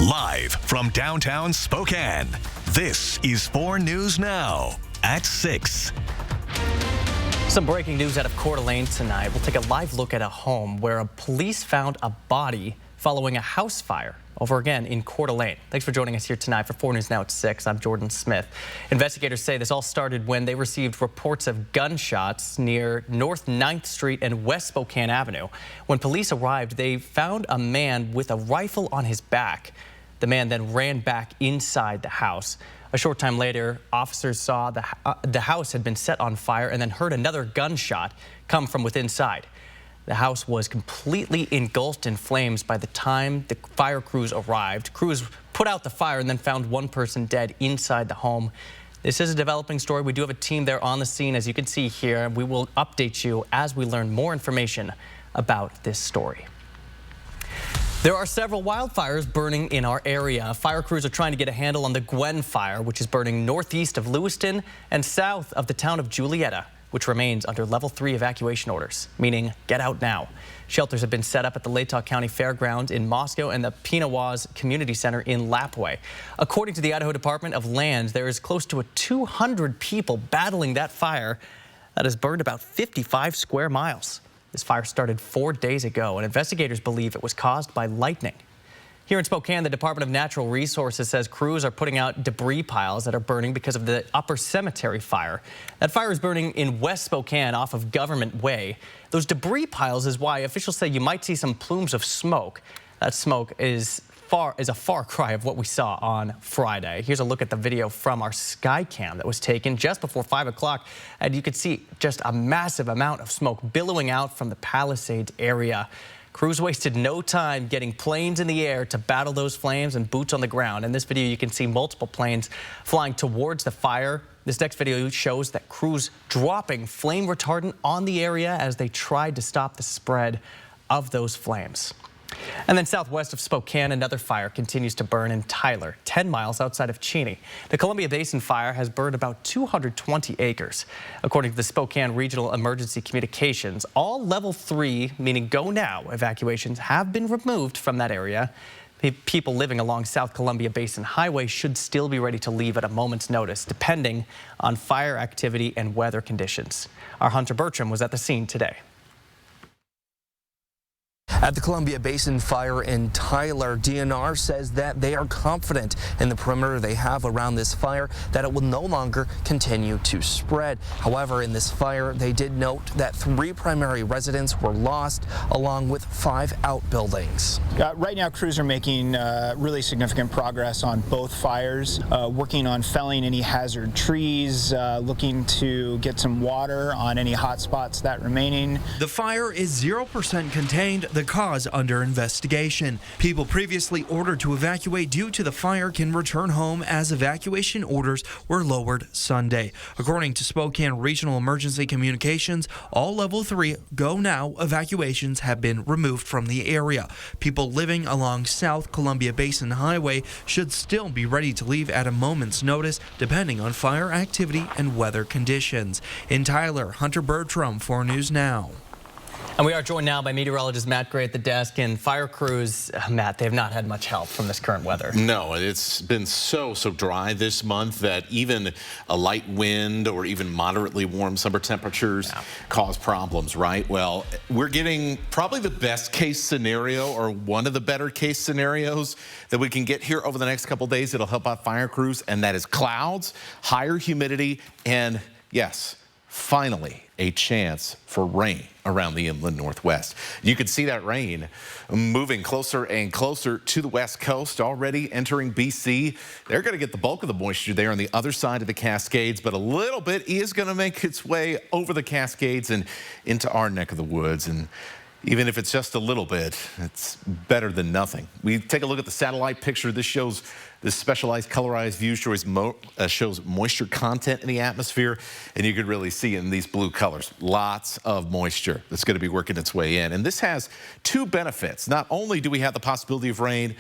Live from downtown Spokane, this is 4 News Now at 6. Some breaking news out of Coeur d'Alene tonight. We'll take a live look at a home where police found a body following a house fire over again in Coeur d'Alene. Thanks for joining us here tonight for 4 News Now at 6. I'm Jordan Smith. Investigators say this all started when they received reports of gunshots near North 9th Street and West Spokane Avenue. When police arrived, they found a man with a rifle on his back. The man then ran back inside the house. A short time later, officers saw the house had been set on fire and then heard another gunshot come from within inside. The house was completely engulfed in flames by the time the fire crews arrived. Crews put out the fire and then found one person dead inside the home. This is a developing story. We do have a team there on the scene, as you can see here. We will update you as we learn more information about this story. There are several wildfires burning in our area. Fire crews are trying to get a handle on the Gwen fire, which is burning northeast of Lewiston and south of the town of Julietta, which remains under level 3 evacuation orders, meaning get out now. Shelters have been set up at the Latah County Fairgrounds in Moscow and the Pinawas Community Center in Lapwai. According to the Idaho Department of Lands, there is close to 200 people battling that fire that has burned about 55 square miles. This fire started 4 days ago, and investigators believe it was caused by lightning. Here in Spokane, the Department of Natural Resources says crews are putting out debris piles that are burning because of the Upper Cemetery fire. That fire is burning in West Spokane off of Government Way. Those debris piles is why officials say you might see some plumes of smoke. That smoke is a far cry of what we saw on Friday. Here's a look at the video from our Skycam that was taken just before 5 o'clock, and you can see just a massive amount of smoke billowing out from the Palisades area. Crews wasted no time getting planes in the air to battle those flames and boots on the ground. In this video, you can see multiple planes flying towards the fire. This next video shows that crews dropping flame retardant on the area as they tried to stop the spread of those flames. And then southwest of Spokane, another fire continues to burn in Tyler, 10 miles outside of Cheney. The Columbia Basin fire has burned about 220 acres. According to the Spokane Regional Emergency Communications, all level 3, meaning go now, evacuations have been removed from that area. People living along South Columbia Basin Highway should still be ready to leave at a moment's notice, depending on fire activity and weather conditions. Our Hunter Bertram was at the scene today. At the Columbia Basin fire in Tyler, DNR says that they are confident in the perimeter they have around this fire, that it will no longer continue to spread. However, in this fire, they did note that 3 primary residents were lost, along with 5 outbuildings. Right now, crews are making really significant progress on both fires, working on felling any hazard trees, looking to get some water on any hot spots that remaining. The fire is 0% contained. The cause under investigation. People previously ordered to evacuate due to the fire can return home as evacuation orders were lowered Sunday. According to Spokane Regional Emergency Communications, all level 3 go now evacuations have been removed from the area. People living along South Columbia Basin Highway should still be ready to leave at a moment's notice, depending on fire activity and weather conditions. In Tyler, Hunter Bertram, 4 News Now. And we are joined now by meteorologist Matt Gray at the desk, and fire crews, Matt, they have not had much help from this current weather. No, it's been so dry this month that even a light wind or even moderately warm summer temperatures cause problems, right? Well, we're getting probably the best case scenario, or one of the better case scenarios that we can get here over the next couple days. It'll help out fire crews, and that is clouds, higher humidity, and yes, finally a chance for rain around the inland northwest. You can see that rain moving closer and closer to the west coast, already entering BC. They're going to get the bulk of the moisture there on the other side of the Cascades, but a little bit is going to make its way over the Cascades and into our neck of the woods. And even if it's just a little bit, it's better than nothing. We take a look at the satellite picture. This shows this specialized colorized view shows moisture content in the atmosphere, and you can really see in these blue colors, lots of moisture that's going to be working its way in. And this has 2 benefits. Not only do we have the possibility of rain,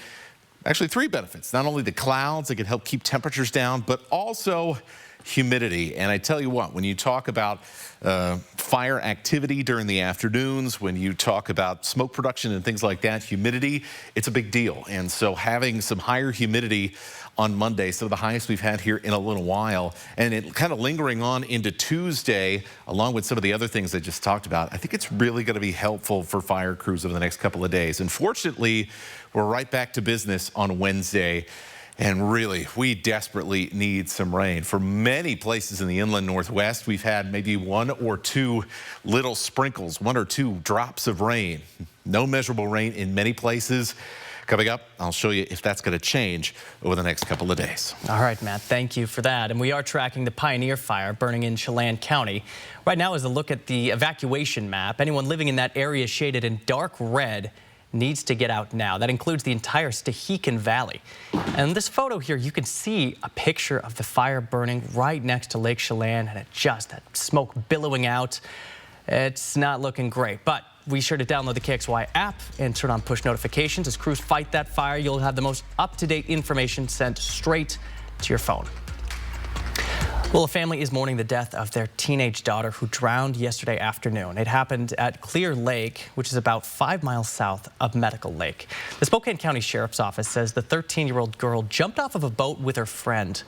actually 3 benefits. Not only the clouds that can help keep temperatures down, but also humidity. And I tell you what, when you talk about fire activity during the afternoons, when you talk about smoke production and things like that, humidity, it's a big deal. And so having some higher humidity on Monday, some of the highest we've had here in a little while, and it kind of lingering on into Tuesday, along with some of the other things I just talked about, I think it's really going to be helpful for fire crews over the next couple of days. And fortunately, we're right back to business on Wednesday. And really, we desperately need some rain. For many places in the inland Northwest, we've had maybe 1 or 2 little sprinkles, 1 or 2 drops of rain. No measurable rain in many places. Coming up, I'll show you if that's going to change over the next couple of days. All right, Matt, thank you for that. And we are tracking the Pioneer Fire burning in Chelan County. Right now is a look at the evacuation map. Anyone living in that area shaded in dark red needs to get out now. That includes the entire Stehekin Valley. And this photo here, you can see a picture of the fire burning right next to Lake Chelan, and that smoke billowing out. It's not looking great, but be sure to download the KXLY app and turn on push notifications. As crews fight that fire, you'll have the most up-to-date information sent straight to your phone. Well, a family is mourning the death of their teenage daughter who drowned yesterday afternoon. It happened at Clear Lake, which is about 5 miles south of Medical Lake. The Spokane County Sheriff's Office says the 13-year-old girl jumped off of a boat with her friend,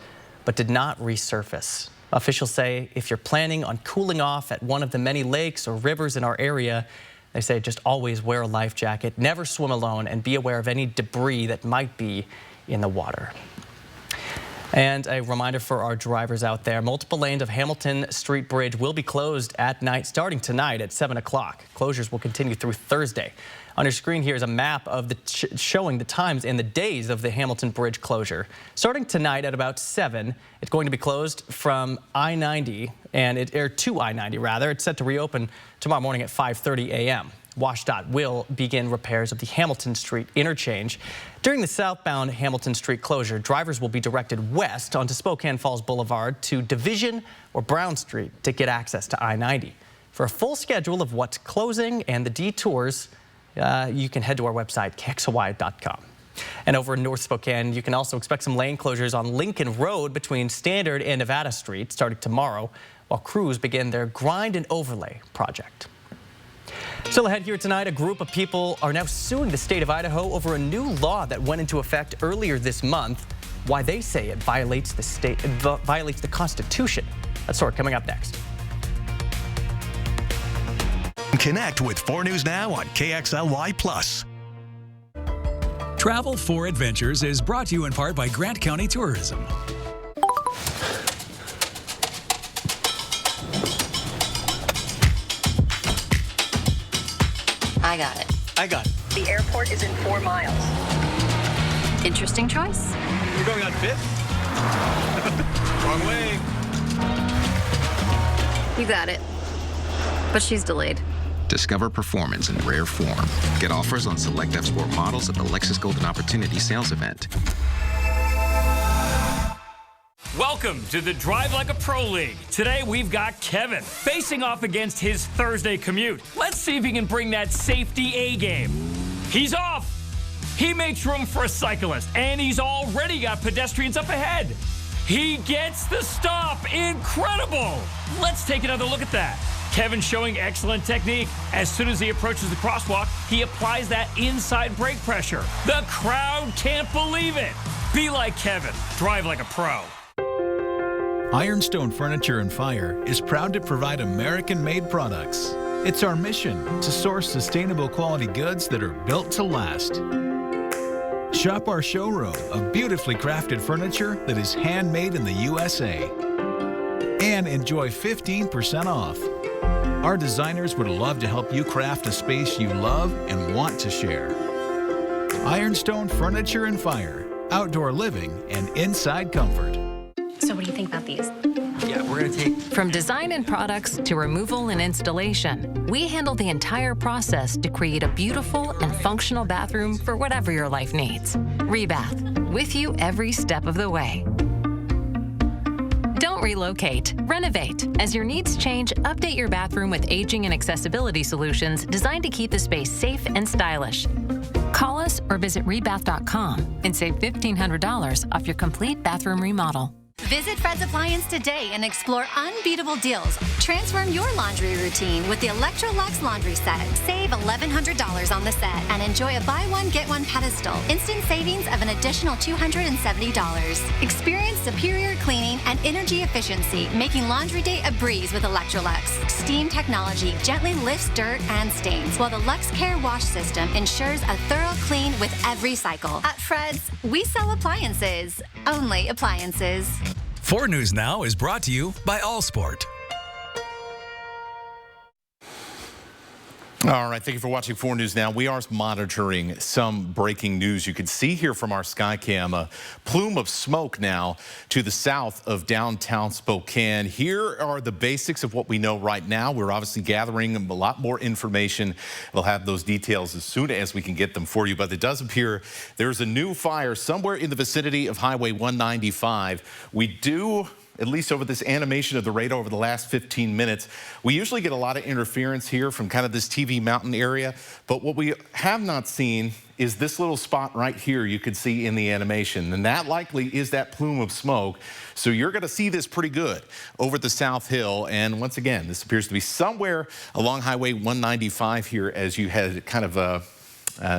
but did not resurface. Officials say if you're planning on cooling off at one of the many lakes or rivers in our area, they say just always wear a life jacket, never swim alone, and be aware of any debris that might be in the water. And a reminder for our drivers out there, multiple lanes of Hamilton Street Bridge will be closed at night starting tonight at 7 o'clock. Closures will continue through Thursday. On your screen here is a map of showing the times and the days of the Hamilton Bridge closure. Starting tonight at about 7, it's going to be closed from I-90 to I-90 rather. It's set to reopen tomorrow morning at 5:30 a.m. WashDOT will begin repairs of the Hamilton Street interchange. During the southbound Hamilton Street closure, drivers will be directed west onto Spokane Falls Boulevard to Division or Brown Street to get access to I-90. For a full schedule of what's closing and the detours, you can head to our website, KXLY.com. And over in North Spokane, you can also expect some lane closures on Lincoln Road between Standard and Nevada Street starting tomorrow, while crews begin their grind and overlay project. Still ahead here tonight, a group of people are now suing the state of Idaho over a new law that went into effect earlier this month. Why they say it violates the Constitution. That story coming up next. Connect with 4 News Now on KXLY+. Travel for Adventures is brought to you in part by Grant County Tourism. I got it. I got it. The airport is in 4 miles. Interesting choice. We're going on 5th? Wrong way. You got it. But she's delayed. Discover performance in rare form. Get offers on select F-Sport models at the Lexus Golden Opportunity sales event. Welcome to the Drive Like a Pro League. Today we've got Kevin facing off against his Thursday commute. Let's see if he can bring that safety A game. He's off. He makes room for a cyclist, and he's already got pedestrians up ahead. He gets the stop. Incredible. Let's take another look at that. Kevin showing excellent technique. As soon as he approaches the crosswalk, he applies that inside brake pressure. The crowd can't believe it. Be like Kevin. Drive like a pro. Ironstone Furniture and Fire is proud to provide American-made products. It's our mission to source sustainable quality goods that are built to last. Shop our showroom of beautifully crafted furniture that is handmade in the USA. And enjoy 15% off. Our designers would love to help you craft a space you love and want to share. Ironstone Furniture and Fire, outdoor living and inside comfort. So what do you think about these? Yeah, we're going to take... From design and products to removal and installation, we handle the entire process to create a beautiful and functional bathroom for whatever your life needs. Rebath, with you every step of the way. Don't relocate, renovate. As your needs change, update your bathroom with aging and accessibility solutions designed to keep the space safe and stylish. Call us or visit rebath.com and save $1,500 off your complete bathroom remodel. Visit Fred's Appliance today and explore unbeatable deals. Transform your laundry routine with the Electrolux laundry set. Save $1,100 on the set and enjoy a buy one, get one pedestal. Instant savings of an additional $270. Experience superior cleaning and energy efficiency, making laundry day a breeze with Electrolux. Steam technology gently lifts dirt and stains, while the Lux Care wash system ensures a thorough clean with every cycle. At Fred's, we sell appliances. Only appliances. 4 News Now is brought to you by Allsport. All right, thank you for watching 4 News Now. We are monitoring some breaking news. You can see here from our Skycam a plume of smoke now to the south of downtown Spokane. Here are the basics of what we know right now. We're obviously gathering a lot more information. We'll have those details as soon as we can get them for you. But it does appear there's a new fire somewhere in the vicinity of Highway 195. We do, at least over this animation of the radar over the last 15 minutes, we usually get a lot of interference here from kind of this TV mountain area. But what we have not seen is this little spot right here you could see in the animation. And that likely is that plume of smoke. So you're going to see this pretty good over the South Hill. And once again, this appears to be somewhere along Highway 195 here as you head kind of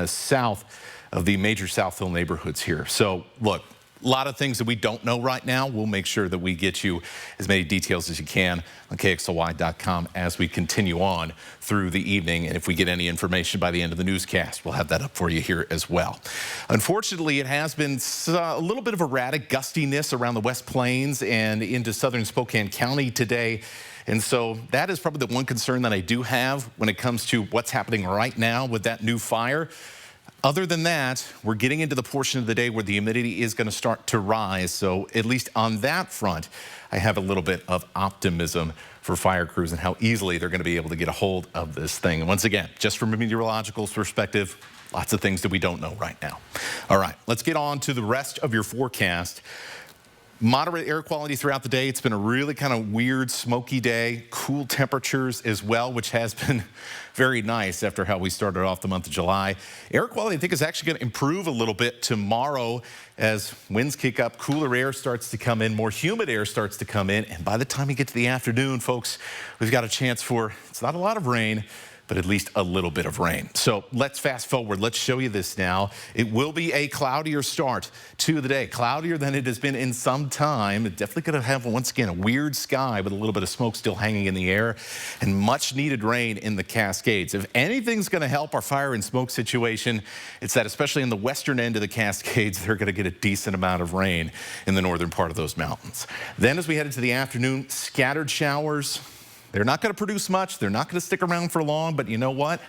south of the major South Hill neighborhoods here. So look, a lot of things that we don't know right now. We'll make sure that we get you as many details as you can on KXLY.com as we continue on through the evening. And if we get any information by the end of the newscast, we'll have that up for you here as well. Unfortunately, it has been a little bit of erratic gustiness around the West Plains and into southern Spokane County today. And so that is probably the one concern that I do have when it comes to what's happening right now with that new fire. Other than that, we're getting into the portion of the day where the humidity is going to start to rise. So at least on that front, I have a little bit of optimism for fire crews and how easily they're going to be able to get a hold of this thing. And once again, just from a meteorological perspective, lots of things that we don't know right now. All right, let's get on to the rest of your forecast. Moderate air quality throughout the day. It's been a really kind of weird, smoky day. Cool temperatures as well, which has been very nice after how we started off the month of July. Air quality, I think, is actually going to improve a little bit tomorrow as winds kick up, cooler air starts to come in, more humid air starts to come in. And by the time we get to the afternoon, folks, we've got a chance for, it's not a lot of rain, but at least a little bit of rain. So let's fast forward. Let's show you this now. It will be a cloudier start to the day, cloudier than it has been in some time. It's definitely going to have, once again, a weird sky with a little bit of smoke still hanging in the air and much needed rain in the Cascades. If anything's going to help our fire and smoke situation, it's that especially in the western end of the Cascades, they're going to get a decent amount of rain in the northern part of those mountains. Then as we head into the afternoon, scattered showers. They're not going to produce much. They're not going to stick around for long, but you know what?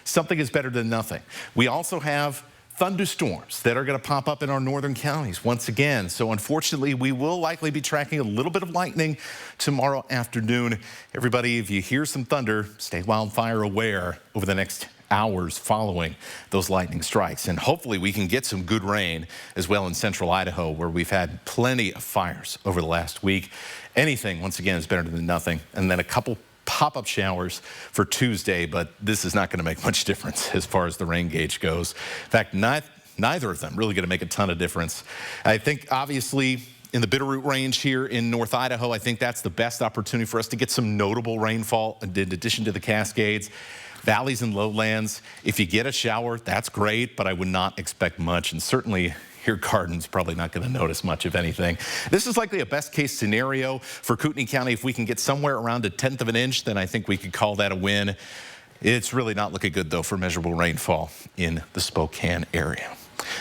Something is better than nothing. We also have thunderstorms that are going to pop up in our northern counties once again. So unfortunately, we will likely be tracking a little bit of lightning tomorrow afternoon. Everybody, if you hear some thunder, stay wildfire aware over the next hours following those lightning strikes. And hopefully we can get some good rain as well in central Idaho, where we've had plenty of fires over the last week. Anything, once again, is better than nothing. And then a couple pop-up showers for Tuesday, but this is not going to make much difference as far as the rain gauge goes. In fact, neither of them really going to make a ton of difference. I think, obviously, in the Bitterroot Range here in North Idaho, I think that's the best opportunity for us to get some notable rainfall in addition to the Cascades. Valleys and lowlands, if you get a shower, that's great, but I would not expect much. And certainly your garden's probably not going to notice much of anything. This is likely a best case scenario for Kootenai County. If we can get somewhere around 1/10 of an inch, then I think we could call that a win. It's really not looking good, though, for measurable rainfall in the Spokane area.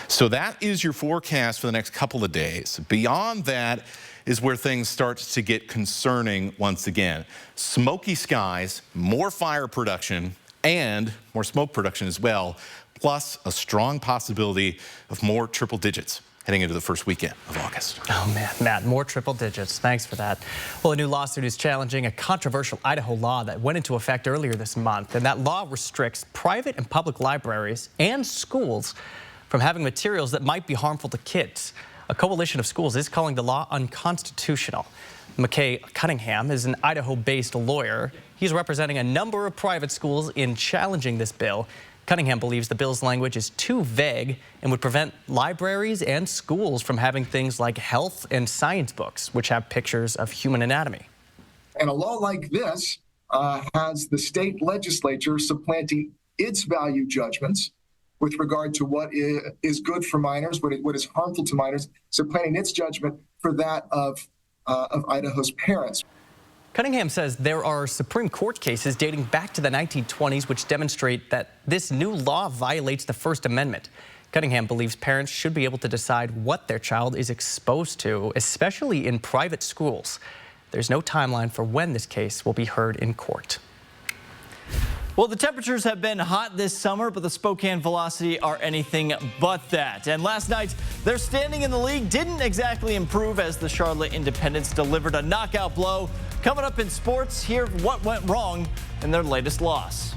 So that is your forecast for the next couple of days. Beyond that is where things start to get concerning once again. Smoky skies, more fire production, and more smoke production as well, plus a strong possibility of more triple digits heading into the first weekend of August. Oh, man, Matt, more triple digits. Thanks for that. Well, a new lawsuit is challenging a controversial Idaho law that went into effect earlier this month, and that law restricts private and public libraries and schools from having materials that might be harmful to kids. A coalition of schools is calling the law unconstitutional. McKay Cunningham is an Idaho-based lawyer. He's representing a number of private schools in challenging this bill. Cunningham believes the bill's language is too vague and would prevent libraries and schools from having things like health and science books, which have pictures of human anatomy. And a law like this has the state legislature supplanting its value judgments with regard to what is good for minors, what is harmful to minors, supplanting its judgment for that of Idaho's parents. Cunningham says there are Supreme Court cases dating back to the 1920s which demonstrate that this new law violates the First Amendment. Cunningham believes parents should be able to decide what their child is exposed to, especially in private schools. There's no timeline for when this case will be heard in court. Well, the temperatures have been hot this summer, but the Spokane Velocity are anything but that. And last night, their standing in the league didn't exactly improve as the Charlotte Independents delivered a knockout blow. Coming up in sports, hear what went wrong in their latest loss.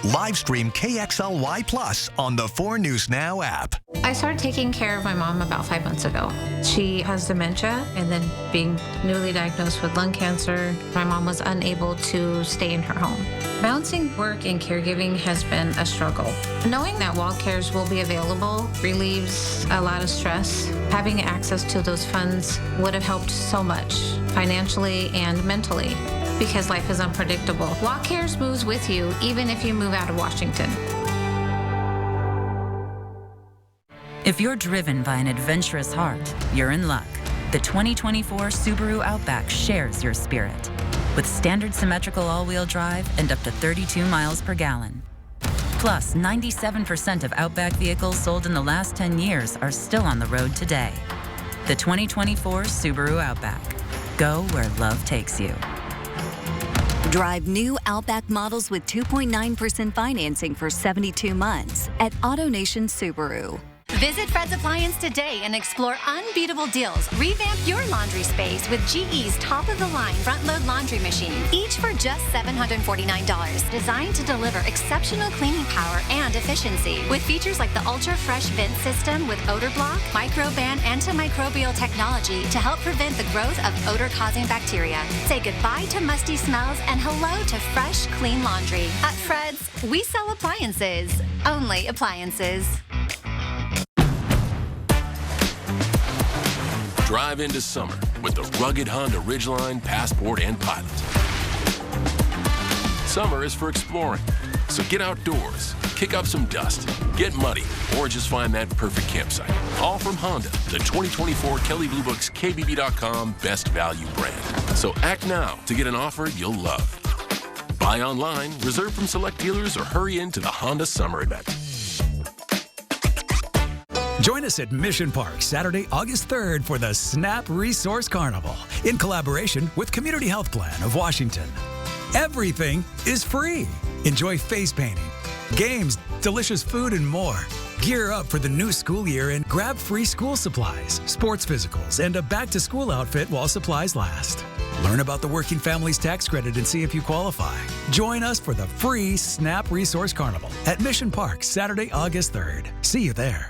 Live stream KXLY Plus on the 4 News Now app. I started taking care of my mom about 5 months ago. She has dementia, and then being newly diagnosed with lung cancer, my mom was unable to stay in her home. Balancing work and caregiving has been a struggle. Knowing that Wild Cares will be available relieves a lot of stress. Having access to those funds would have helped so much, financially and mentally, because life is unpredictable. Wild Cares moves with you, even if you move out of Washington. If you're driven by an adventurous heart, you're in luck. The 2024 Subaru Outback shares your spirit. With standard symmetrical all-wheel drive and up to 32 miles per gallon. Plus, 97% of Outback vehicles sold in the last 10 years are still on the road today. The 2024 Subaru Outback. Go where love takes you. Drive new Outback models with 2.9% financing for 72 months at AutoNation Subaru. Visit Fred's Appliance today and explore unbeatable deals. Revamp your laundry space with GE's top-of-the-line front-load laundry machine, each for just $749. Designed to deliver exceptional cleaning power and efficiency. With features like the ultra-fresh vent system with odor block, microban antimicrobial technology to help prevent the growth of odor-causing bacteria. Say goodbye to musty smells and hello to fresh, clean laundry. At Fred's, we sell appliances. Only appliances. Drive into summer with the rugged Honda Ridgeline, Passport, and Pilot. Summer is for exploring, so get outdoors, kick up some dust, get muddy, or just find that perfect campsite. All from Honda, the 2024 Kelley Blue Book's KBB.com Best Value brand. So act now to get an offer you'll love. Buy online, reserve from select dealers, or hurry into the Honda Summer Event. Join us at Mission Park Saturday, August 3rd for the Snap Resource Carnival in collaboration with Community Health Plan of Washington. Everything is free. Enjoy face painting, games, delicious food, and more. Gear up for the new school year and grab free school supplies, sports physicals, and a back-to-school outfit while supplies last. Learn about the Working Families Tax Credit and see if you qualify. Join us for the free Snap Resource Carnival at Mission Park Saturday, August 3rd. See you there.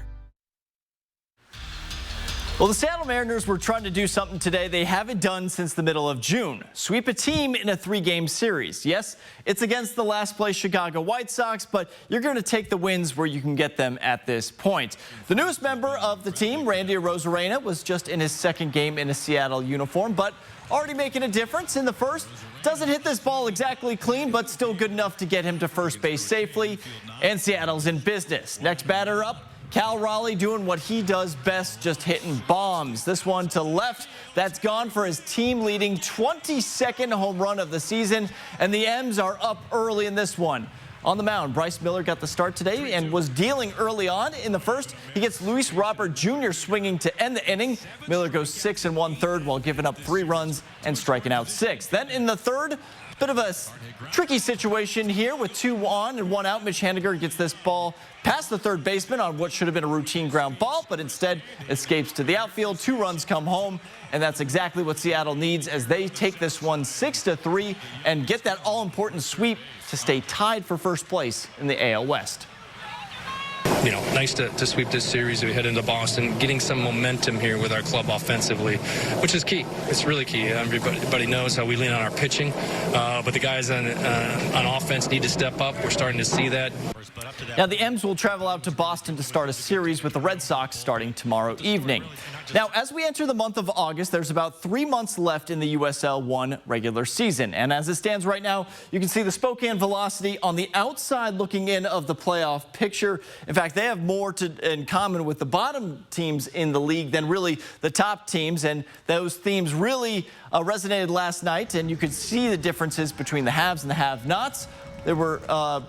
Well, the Seattle Mariners were trying to do something today they haven't done since the middle of June. Sweep a team in a 3-game series. Yes, it's against the last-place Chicago White Sox, but you're going to take the wins where you can get them at this point. The newest member of the team, Randy Arozarena, was just in his 2nd game in a Seattle uniform, but already making a difference in the first. Doesn't hit this ball exactly clean, but still good enough to get him to first base safely. And Seattle's in business. Next batter up, Cal Raleigh doing what he does best, just hitting bombs. This one to left, that's gone for his team-leading 22nd home run of the season, and the M's are up early in this one. On the mound, Bryce Miller got the start today and was dealing early on in the first. He gets Luis Robert Jr. swinging to end the inning. Miller goes 6 1/3 while giving up 3 runs and striking out 6. Then in the third, bit of a tricky situation here with 2 on and 1 out. Mitch Haniger gets this ball past the third baseman on what should have been a routine ground ball, but instead escapes to the outfield. 2 runs come home, and that's exactly what Seattle needs as they take this one 6-3 and get that all-important sweep to stay tied for first place in the AL West. nice to sweep this series as we head into Boston, getting some momentum here with our club offensively, which is key. It's really key. Everybody knows how we lean on our pitching, but the guys on offense need to step up. We're starting to see that. Now, the M's will travel out to Boston to start a series with the Red Sox starting tomorrow evening. Now, as we enter the month of August, there's about 3 months left in the USL 1 regular season. And as it stands right now, you can see the Spokane Velocity on the outside looking in of the playoff picture. In fact, they have more in common with the bottom teams in the league than really the top teams. And those themes really resonated last night. And you could see the differences between the haves and the have-nots. They were,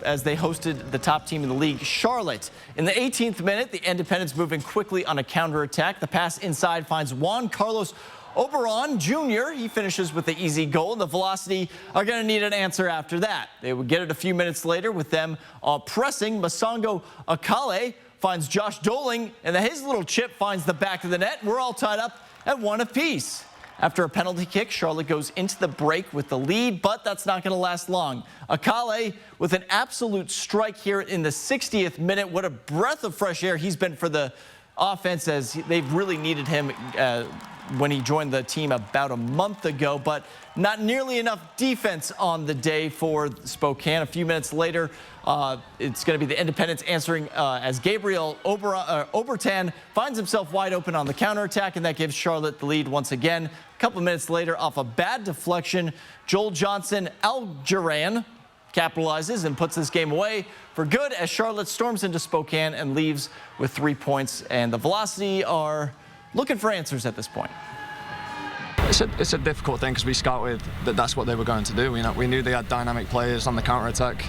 as they hosted the top team in the league, Charlotte. In the 18th minute, the Independents moving quickly on a counterattack. The pass inside finds Juan Carlos Oberon Jr. He finishes with the easy goal. The Velocity are going to need an answer after that. They would get it a few minutes later with them pressing. Masongo Akale finds Josh Doling, and his little chip finds the back of the net. We're all tied up at 1 apiece. After a penalty kick, Charlotte goes into the break with the lead, but that's not going to last long. Akale with an absolute strike here in the 60th minute. What a breath of fresh air he's been for the offense, as they've really needed him when he joined the team about a month ago, but not nearly enough defense on the day for Spokane. A few minutes later, it's going to be the Independents answering as Gabriel Obertan finds himself wide open on the counterattack, and that gives Charlotte the lead once again. A couple of minutes later, off a bad deflection, Joel Johnson Algeran capitalizes and puts this game away for good as Charlotte storms into Spokane and leaves with 3 points. And the Velocity are looking for answers at this point. It's a difficult thing because we scouted that's what they were going to do. We knew they had dynamic players on the counter-attack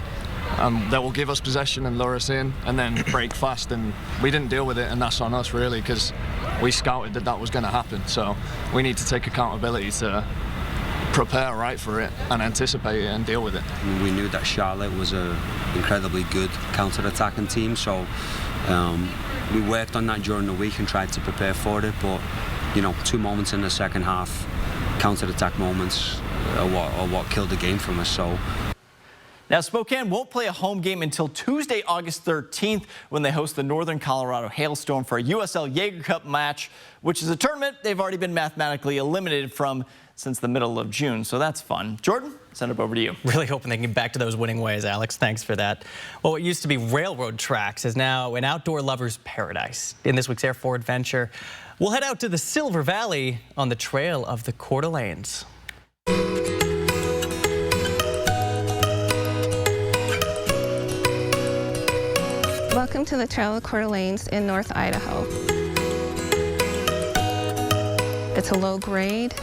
that will give us possession and lure us in and then break fast, and we didn't deal with it, and that's on us really because we scouted that was going to happen. So we need to take accountability to prepare right for it and anticipate it and deal with it. We knew that Charlotte was an incredibly good counter-attacking team, so we worked on that during the week and tried to prepare for it, but 2 moments in the second half, counter-attack moments, are what killed the game from us. So. Now, Spokane won't play a home game until Tuesday, August 13th, when they host the Northern Colorado Hailstorm for a USL Jaeger Cup match, which is a tournament they've already been mathematically eliminated from since the middle of June. So that's fun. Jordan, send it over to you. Really hoping they can get back to those winning ways, Alex. Thanks for that. Well, what used to be railroad tracks is now an outdoor lover's paradise. In this week's Air 4 adventure, we'll head out to the Silver Valley on the Trail of the Coeur d'Alenes. Welcome to the Trail of Coeur d'Alenes in North Idaho. It's a low grade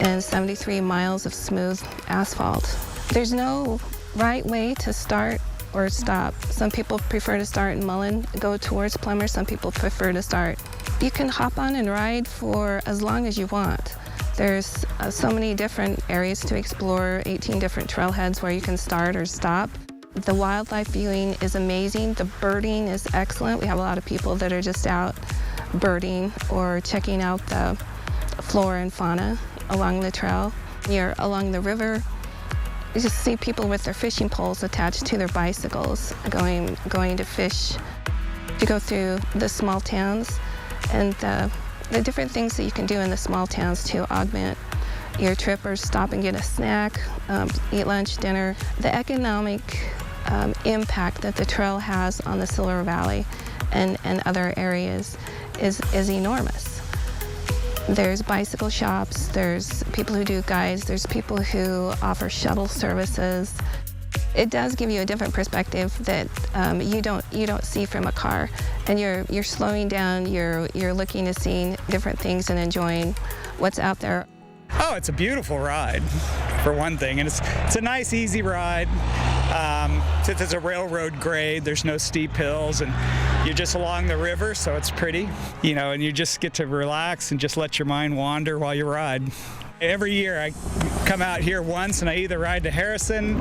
and 73 miles of smooth asphalt. There's no right way to start or stop. Some people prefer to start in Mullen, go towards Plummer. Some people prefer to start. You can hop on and ride for as long as you want. There's so many different areas to explore, 18 different trailheads where you can start or stop. The wildlife viewing is amazing. The birding is excellent. We have a lot of people that are just out birding or checking out the flora and fauna along the trail. You're along the river. You just see people with their fishing poles attached to their bicycles going to fish. You go through the small towns and the different things that you can do in the small towns to augment your trip, or stop and get a snack, eat lunch, dinner. The economic impact that the trail has on the Silver Valley and other areas is enormous. There's bicycle shops, there's people who do guides, there's people who offer shuttle services. It does give you a different perspective that you don't see from a car, and you're slowing down, you're looking to see different things and enjoying what's out there. Oh, it's a beautiful ride, for one thing, and it's a nice, easy ride. Since it's a railroad grade, there's no steep hills, and you're just along the river, so it's pretty, and you just get to relax and just let your mind wander while you ride. Every year I come out here once and I either ride to Harrison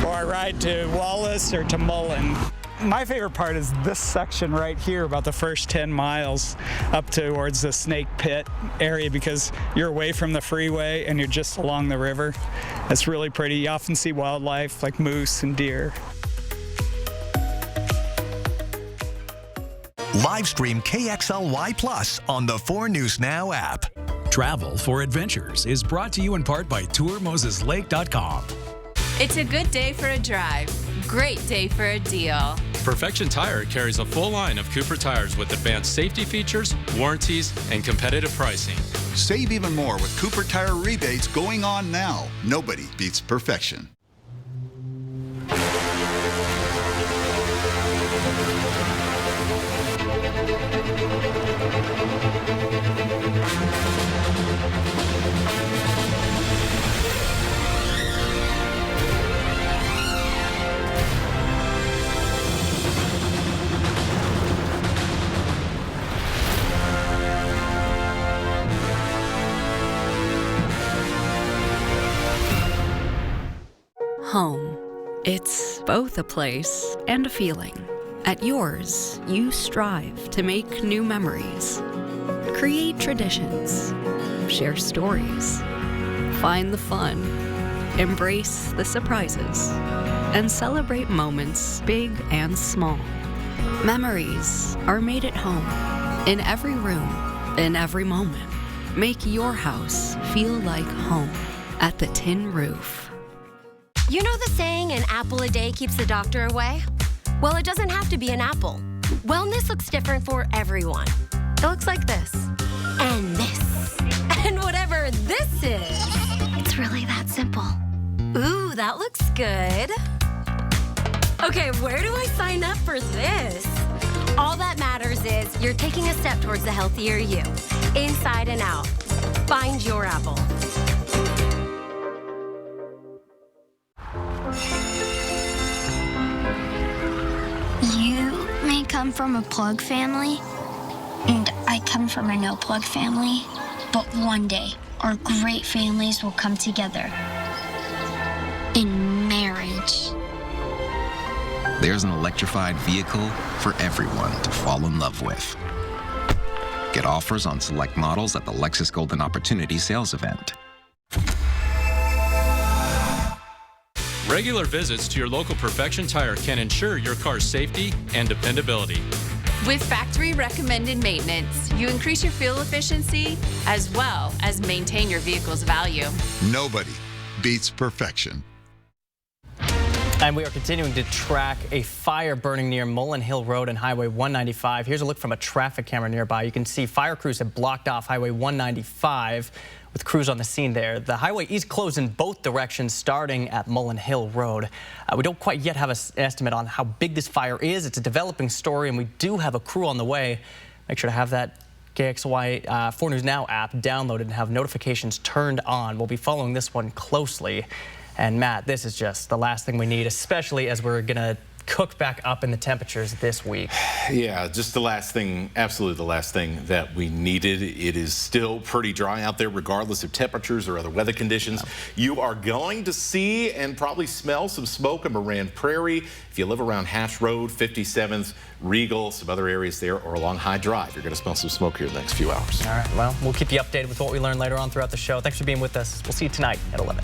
or I ride to Wallace or to Mullen. My favorite part is this section right here, about the first 10 miles up towards the Snake Pit area, because you're away from the freeway and you're just along the river. It's really pretty. You often see wildlife like moose and deer. Live stream KXLY Plus on the 4 News Now app. Travel for Adventures is brought to you in part by TourMosesLake.com. It's a good day for a drive. Great day for a deal. Perfection Tire carries a full line of Cooper tires with advanced safety features, warranties, and competitive pricing. Save even more with Cooper Tire rebates going on now. Nobody beats perfection. Home. It's both a place and a feeling. At yours, you strive to make new memories, create traditions, share stories, find the fun, embrace the surprises, and celebrate moments big and small. Memories are made at home, in every room, in every moment. Make your house feel like home at the Tin Roof. You know the saying, an apple a day keeps the doctor away? Well, it doesn't have to be an apple. Wellness looks different for everyone. It looks like this. And this. And whatever this is. It's really that simple. Ooh, that looks good. Okay, where do I sign up for this? All that matters is you're taking a step towards a healthier you. Inside and out. Find your apple. You may come from a plug family, and I come from a no-plug family, but one day, our great families will come together in marriage. There's an electrified vehicle for everyone to fall in love with. Get offers on select models at the Lexus Golden Opportunity Sales Event. Regular visits to your local Perfection Tire can ensure your car's safety and dependability. With factory recommended maintenance, you increase your fuel efficiency as well as maintain your vehicle's value. Nobody beats perfection. And we are continuing to track a fire burning near Mullen Hill Road and Highway 195. Here's a look from a traffic camera nearby. You can see fire crews have blocked off Highway 195 with crews on the scene there. The highway is closed in both directions starting at Mullen Hill Road. We don't quite yet have an estimate on how big this fire is. It's a developing story, and we do have a crew on the way. Make sure to have that KXY 4 News Now app downloaded and have notifications turned on. We'll be following this one closely. And Matt, this is just the last thing we need, especially as we're going to cook back up in the temperatures this week. Yeah, just the last thing, absolutely the last thing that we needed. It is still pretty dry out there regardless of temperatures or other weather conditions. You are going to see and probably smell some smoke in Moran Prairie. If you live around Hatch Road, 57th, Regal, some other areas there, or along High Drive, you're going to smell some smoke here in the next few hours. All right, well, we'll keep you updated with what we learn later on throughout the show. Thanks for being with us. We'll see you tonight at 11.